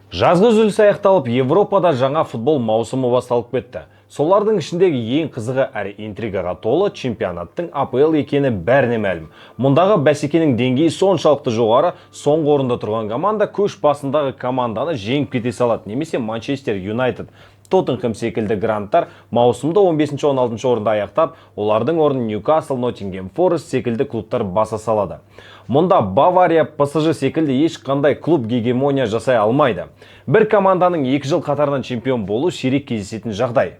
Жазғы үзіліс аяқталып, Европада жаңа футбол маусымы басталып кетті. Солардың ішіндегі ең қызығы әрі интригаға толы чемпионаттың АПЛ екені бәріне мәлім. Мұндағы бәсекенің деңгейі соншалықты жоғары, соңғы орында тұрған команда көш басындағы команданы жеңіп кете салады, немесе Манчестер Юнайтед, Тоттенхэм секілді гранттар маусымды 15-16 орында аяқтап, олардың орнын Ньюкасл, Ноттингем Форест секілді клубтар баса салады. Мұнда Бавария, ПСЖ секілді ешқандай клуб гегемония жасай алмайды. Бір команданың 2 жыл қатарынан чемпион болу сирек кездесетін жағдай.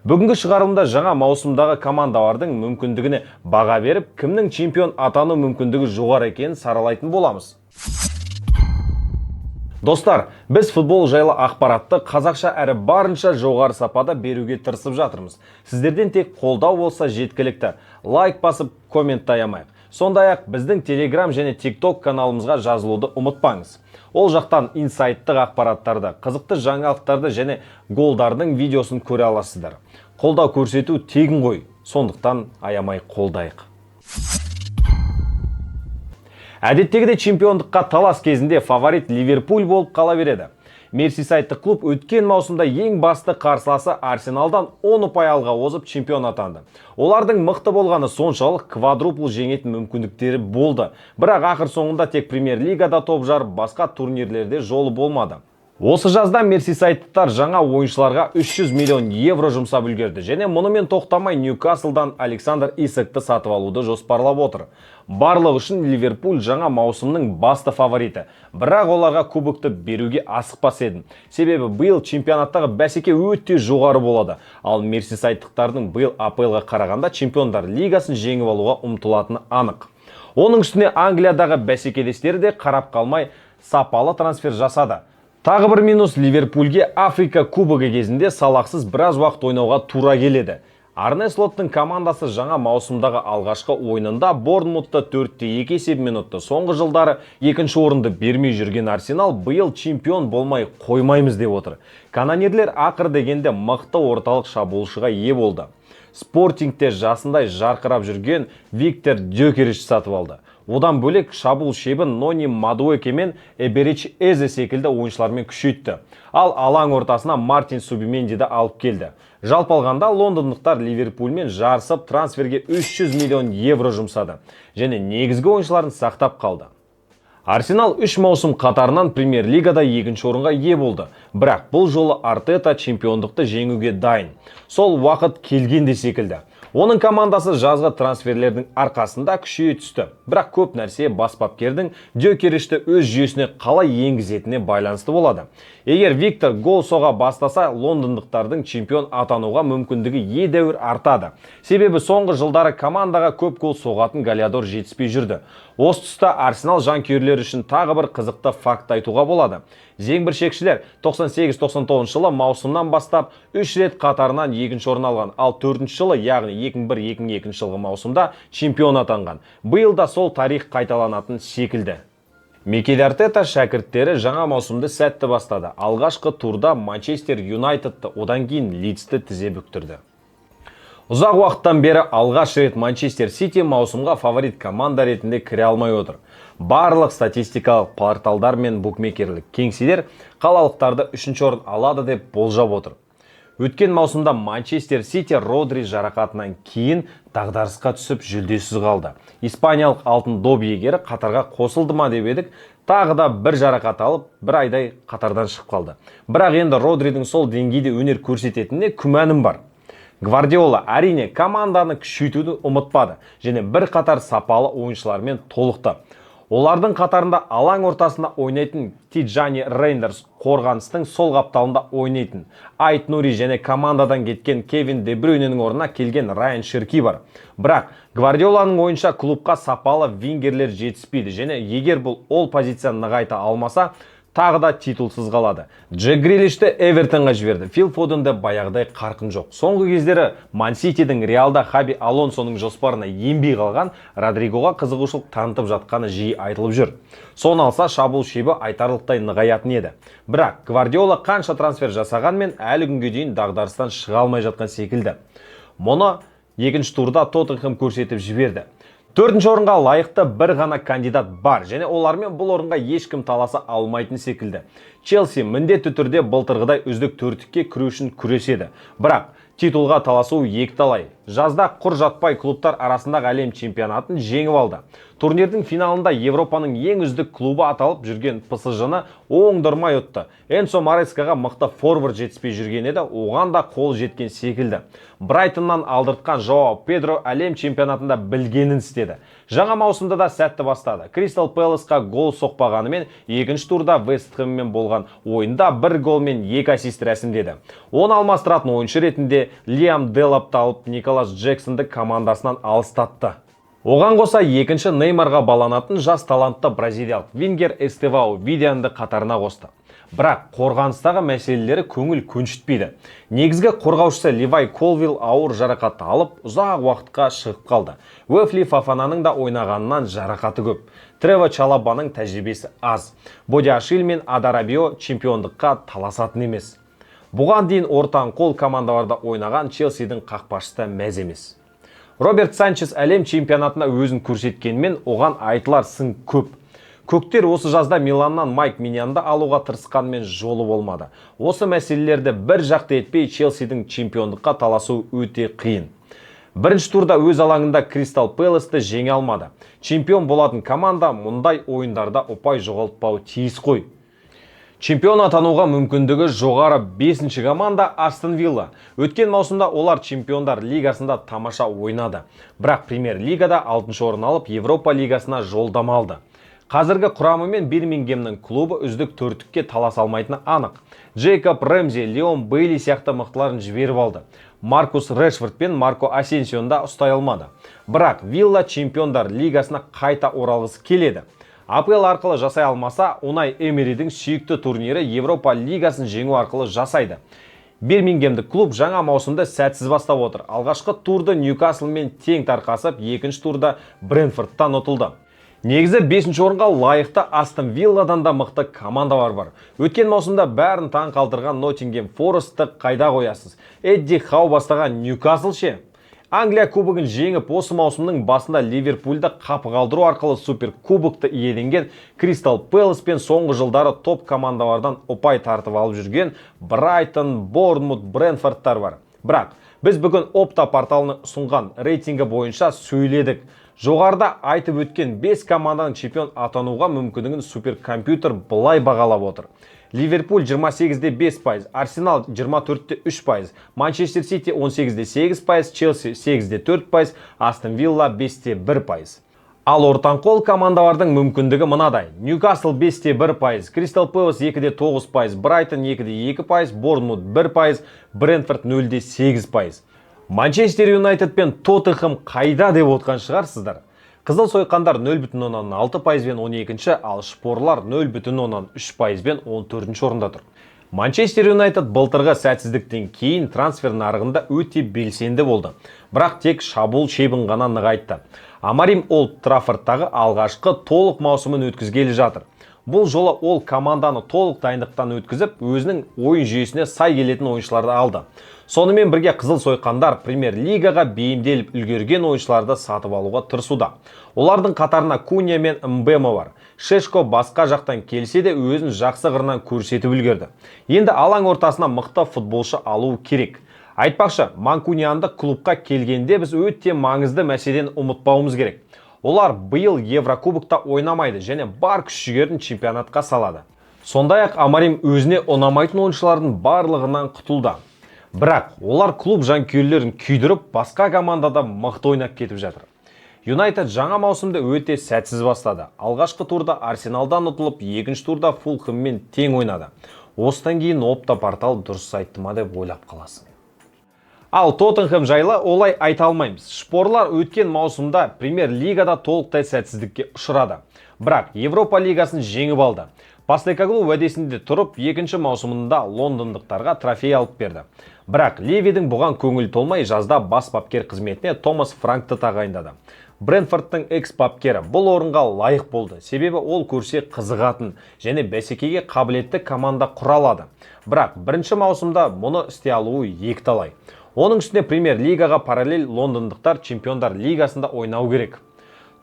Бүгінгі шығарылымда жаңа маусымдағы командалардың мүмкіндігіне баға беріп, кімнің чемпион атану мүмкіндігі жоғары екенін саралайтын боламыз. Достар, біз футбол жайлы ақпаратты қазақша әрі барынша жоғары сапада беруге тырысып жатырмыз. Сіздерден тек қолдау болса жеткілікті. Лайк басып, комменттай аямайық. Сондай-ақ біздің Telegram және TikTok каналымызға жазылуды ұмытпаңыз. Ол жақтан инсайттық ақпараттарды, қызықты жаңалықтарды және голдардың видеосын көре аласыздар. Қолдау көрсету тегін ғой, сондықтан аямай қолдайық. Әдеттегіде чемпиондыққа талас кезінде фаворит Ливерпуль болып қала береді. Мерсисайдтық клуб өткен маусымда ең басты қарсыласы Арсеналдан 10 ұпай алға озып чемпион атанды. Олардың мықты болғаны соншалық квадрупл жеңетін мүмкіндіктері болды. Бірақ ақыр соңында тек премьер-лигада топ жарып, басқа турнирлерде жолы болмады. Осы жазда мерсисайдтықтар жаңа ойыншыларға 300 миллион евро жұмсап үлгерді және мұнымен тоқтамай Ньюкаслдан Александр Исакты сатып алуды жоспарлап отыр. Барлығы үшін Ливерпуль жаңа маусымның басты фавориті. Бірақ оларға кубокты беруге асықпас едім. Себебі биыл чемпионаттағы бәсеке өте жоғары болады. Ал мерсисайдтықтардың биыл АПЛ-ға қарағанда чемпиондар лигасын жеңіп алуға ұмтылатыны анық. Оның үстіне Англиядағы бәсекелестері де қарап қалмай сапалы трансфер жасады. Тағы бір минус Ливерпульге Африка кубогы кезінде салақсыз біраз уақыт ойнауға тура келеді. Арне Слоттың командасы жаңа маусымдағы алғашқы ойынында Борнмутты 4-2 есебімен ұтты. Соңғы жылдары екінші орынды бермей жүрген Арсенал биыл чемпион болмай қоймаймыз деп отыр. Канонерлер ақыр дегенде мықты орталық шабуылшыға ие болды. Спортингте жасындай жарқырап жүрген Виктор Gyökeres сатып алды. Одан бөлек шабуыл шебін Нони Мадуэке мен Эберич Эзе секілді ойыншылармен күшейтті. Ал алаң ортасына Мартин Субимендиді алып келді. Жалпы алғанда лондондықтар Ливерпульмен жарысып трансферге 300 миллион евро жұмсады және негізгі ойыншыларын сақтап қалды. Арсенал 3 маусым қатарынан премьер-лигада 2-ші орынға ие болды. Бірақ бұл жолы Артета чемпиондықты жеңуге дайын. Сол уақыт келгенде секілді. Оның командасы жазғы трансферлердің арқасында күшейе түсті. Бірақ көп нәрсе бас бапкердің Gyökeresті өз жүйесіне қалай енгізетіне байланысты болады. Егер Виктор гол соға бастаса, лондондықтардың чемпион атануға мүмкіндігі едәуір артады. Себебі соңғы жылдары командаға көп гол соғатын голеадор жетіспей жүрді. Осы тұста Арсенал жанкүйерлері үшін тағы бір қызықты факт айтуға болады. Зеңбіршекшілер 98-99 жылы маусымнан бастап 3 рет қатарынан 2-ші орын алған, ал 4-ші жылы, яғни 2001-2002 жылғы маусымда чемпион атанған. Биыл да сол тарих қайталанатын секілді. Микель Артета шәкірттері жаңа маусымды сәтті бастады. Алғашқы турда Манчестер Юнайтедті, одан кейін Лидсті тізе бүктірді. Ұзақ уақыттан бері алғаш рет Манчестер Сити маусымға фаворит команда ретінде кіре алмай отыр. Барлық статистикалық порталдар мен букмекерлік кеңселер қалалықтарды 3-ші орын алады деп болжап отыр. Өткен маусымда Манчестер Сити Родри жарақатынан кейін дағдарысқа түсіп жүлдесіз қалды. Испаниялық алтын доп иегері қатарға қосылды ма деп едік, тағы да бір жарақат алып, бір айдай қатардан шығып қалды. Бірақ енді Родридің сол деңгейде өнер көрсететініне күмәнім бар. Гвардиола әрине команданы күшейтуді ұмытпады және бір қатар сапалы ойыншылармен толықты. Олардың қатарында алаң ортасында ойнайтын Тиджани Рейндерс, қорғаныстың сол қапталында ойнайтын Айт Нури және командадан кеткен Кевин Де Брюйненің орнына келген Райан Шерки бар. Бірақ Гвардиоланың ойынша клубқа сапалы вингерлер жетіспейді және егер бұл ол позицияны нығайта алмаса, тағы да титулсыз қалады. Джек Грилишті Эвертонға жіберді. Фил Фоденде баяғыдай қарқын жоқ. Соңғы кездері Ман-Ситидің Реалда Хаби Алонсоның жоспарына енбей қалған Родригоға қызығушылық танытып жатқаны жиі айтылып жүр. Соны алса шабуыл шебі айтарлықтай нығаятын еді. Бірақ Гвардиола қанша трансфер жасағанмен әлі күнге дейін дағдарыстан шыға алмай жатқан секілді. Мұны екінші турда Тоттенхэм көрсетіп жіберді. Төртінші орынға лайықты бір ғана кандидат бар, және олармен бұл орынға ешкім таласа алмайтын секілді. Челси міндетті түрде былтырғыдай үздік төрттікке кіру үшін күреседі. Бірақ титулға таласу екіталай. Жазда құр жатпай клубтар арасындағы әлем чемпионатын жеңіп алды. Турнирдің финалында Европаның ең үздік клубы аталып жүрген ПСЖ-ны оңдырмай ұтты. Энсо Марескаға мықты форвард жетіспей жүрген еді, оған да қол жеткен секілді. Брайтоннан алдыртқан Жоао Педро әлем чемпионатында білгенін істеді. Жаңа маусымда да сәтті бастады. Кристал Пэласқа гол соқпағанымен, екінші турда Вест Хэммен болған ойында бір гол мен 2 ассист рәсімдеді. Оны алмастыратын ойыншы ретінде Лиам Делапты алып Николас Джексонды командасынан алыстатты. Оған қоса екінші Неймарға баланатын жас талантты бразилиялық Вингер Эстевау Видианды қатарына қосты. Бірақ қорғаныстағы мәселелері көңіл көншітпейді. Негізгі қорғаушысы Ливай Колвилл ауыр жарақатты алып, ұзақ уақытқа шығып қалды. Уэфли Фафананың да ойнағанынан жарақаты көп. Трево Чалабаның тәжірибесі аз. Бодиашвили мен Адарабио чемпиондыққа таласатын емес. Бұған дейін ортан қол командаларда ойнаған Челсидің қақпашысы мәз емес. Роберт Санчес әлем чемпионатына өзін көрсеткенмен, оған айтылар сын көп. Көктер осы жазда Миланнан Майк Миньянды алуға тырысқанмен жолы болмады. Осы мәселелерді бір жақты етпей Челсидің чемпиондыққа таласу өте қиын. Бірінші турда өз алаңында Кристал Пэласты жеңе алмады. Чемпион болатын команда мұндай ойындарда ұпай жоғалтпауы тиіс қой. Чемпион атануға мүмкіндігі жоғары 5-ші команда Астон Вилла. Өткен маусымда олар Чемпиондар лигасында тамаша ойнады. Бірақ Премьер лигада 6-шы орын алып, Европа лигасына жолдама алды. Қазіргі құрамымен Бирмингемнің клубы үздік төрттікке таласа алмайтыны анық. Джейкоб Рэмзи, Леон Бейли сияқты мықтыларын жіберіп алды. Маркус Решфорд пен Марко Асенсионда ұстай алмады. Бірақ Вилла Чемпиондар лигасына қайта оралғысы келеді. АПЛ арқылы жасай алмаса, Унай Эмеридің сүйікті турнирі Европа лигасын жеңу арқылы жасайды. Бирмингемдік клуб жаңа маусымда сәтсіз бастап отыр. Алғашқы турды Ньюкаслмен тең тарқасып, екінші турда Брентфордтан ұтылды. Негізі 5-ші орынға лайықты Астон Вилладан да мықты командалар бар. Өткен маусымда бәрін таң қалдырған Ноттингем Форестті қайда қоясыз? Эдди Хау бастаған Ньюкасл ше? Англия кубогын жеңіп, осы маусымның басында Ливерпульді қапы қалдыру арқылы суперкубокты иеленген Кристал Пэлас пен соңғы жылдары топ командалардан ұпай тартып алып жүрген Брайтон, Борнмут, Брентфордтар бар. Бірақ біз бүгін Опта порталының ұсынған рейтингі бойынша сөйледік. Жоғарда айтып өткен 5 команданың чемпион атануға мүмкіндігін суперкомпьютер былай бағалап отыр. Ливерпуль 28-де 5%, Арсенал 24-де 3%, Манчестер Сити 18-де 8%, Челси 8-де 4%, Астон Вилла 5-де 1%. Ал ортанқол командалардың мүмкіндігі мынадай. Ньюкасл 5-де 1%, Кристал Пэлас 2-де 9%, Брайтон 2-де 2%, Борнмут 1%, Брентфорд 0-де 8%. Манчестер Юнайтед пен Тоттенхэм қайда деп отқан шығарсыздар. Қызыл сойқандар 0,6% бен 12-ші, ал шпорлар 0,3% бен 14-ші орында тұр. Манчестер Юнайтед былтырғы сәтсіздіктен кейін трансфер нарығында өте белсенді болды. Бірақ тек шабуыл шебін ғана нығайтты. Амарим Олд Траффордтағы алғашқы толық маусымын өткізгелі жатыр. Бұл жолы ол команданы толық дайындықтан өткізіп, өзінің ойын жүйесіне сай келетін ойыншыларды алды. Сонымен бірге қызыл сойқандар Премьер лигаға бейімделіп үлгерген ойыншыларды сатып алуға тырысуда. Олардың қатарына Кунья мен Мбемо бар. Шешко басқа жақтан келсе де өзін жақсы қырынан көрсетіп үлгерді. Енді алаң ортасына мықты футболшы алу керек. Айтпақшы, Манкуньянды клубқа келгенде біз өте маңызды мәселені ұмытпауымыз керек. Олар биыл Еврокубокта ойнамайды және бар күш-жігерін чемпионатқа салады. Сондай-ақ Амарим өзіне ұнамайтын ойыншылардың барлығынан құтылды. Бірақ олар клуб жанкүйерлерін күйдіріп, басқа командада мықты ойнап кетіп жатыр. Юнайтед жаңа маусымда өте сәтсіз бастады. Алғашқы турда Арсеналдан ұтылып, екінші турда Фулхэммен тең ойнады. Осыдан кейін Опта портал дұрыс айтты ма деп ойлап қаласың. Ал Тоттенхэм жайлы олай айта алмаймыз. Шпорлар өткен маусымда Премьер лигада толықтай сәтсіздікке ұшырады. Бірақ Европа лигасын жеңіп алды. Постекоглу уәдесінде тұрып, екінші маусымында лондондықтарға трофей алып берді. Бірақ Левидің бұған көңіл толмай жазда бас бапкер қызметіне Томас Франкты тағайындады. Брентфордтың экс-бапкері бұл орынға лайық болды. Себебі ол көрсе қызығатын және бәсекеге қабілетті команда құралады. Бірақ бірінші маусымда мұны істей алуы екіталай. Оның үстіне Премьер лигаға параллель лондондықтар Чемпиондар лигасында ойнау керек.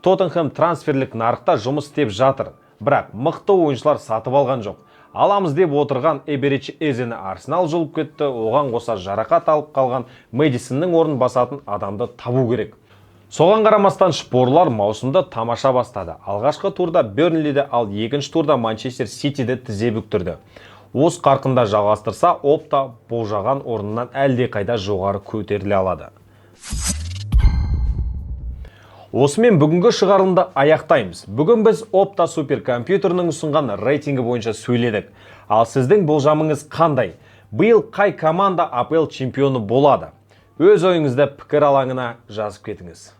Тоттенхэм трансферлік нарықта жұмыс істеп жатыр, бірақ мықты ойыншылар сатып алған жоқ. Аламыз деп отырған Эберич Эзені Арсенал жұлып кетті, оған қоса жарақат алып қалған Мэдисонның орнын басатын адамды табу керек. Соған қарамастан шпорлар маусымды тамаша бастады. Алғашқы турда Бернлиді, ал екінші турда Манчестер Ситиді тізе бүктірді. Осы қарқында жалғастырса, Опта болжаған орнынан әлде қайда жоғары көтеріле алады. Осымен бүгінгі шығарылымды аяқтаймыз. Бүгін біз Opta суперкомпьютерінің ұсынған рейтингі бойынша сөйледік. Ал сіздің болжамыңыз қандай? Биыл қай команда АПЛ чемпионы болады? Өз ойыңызды пікір алаңына жазып кетіңіз.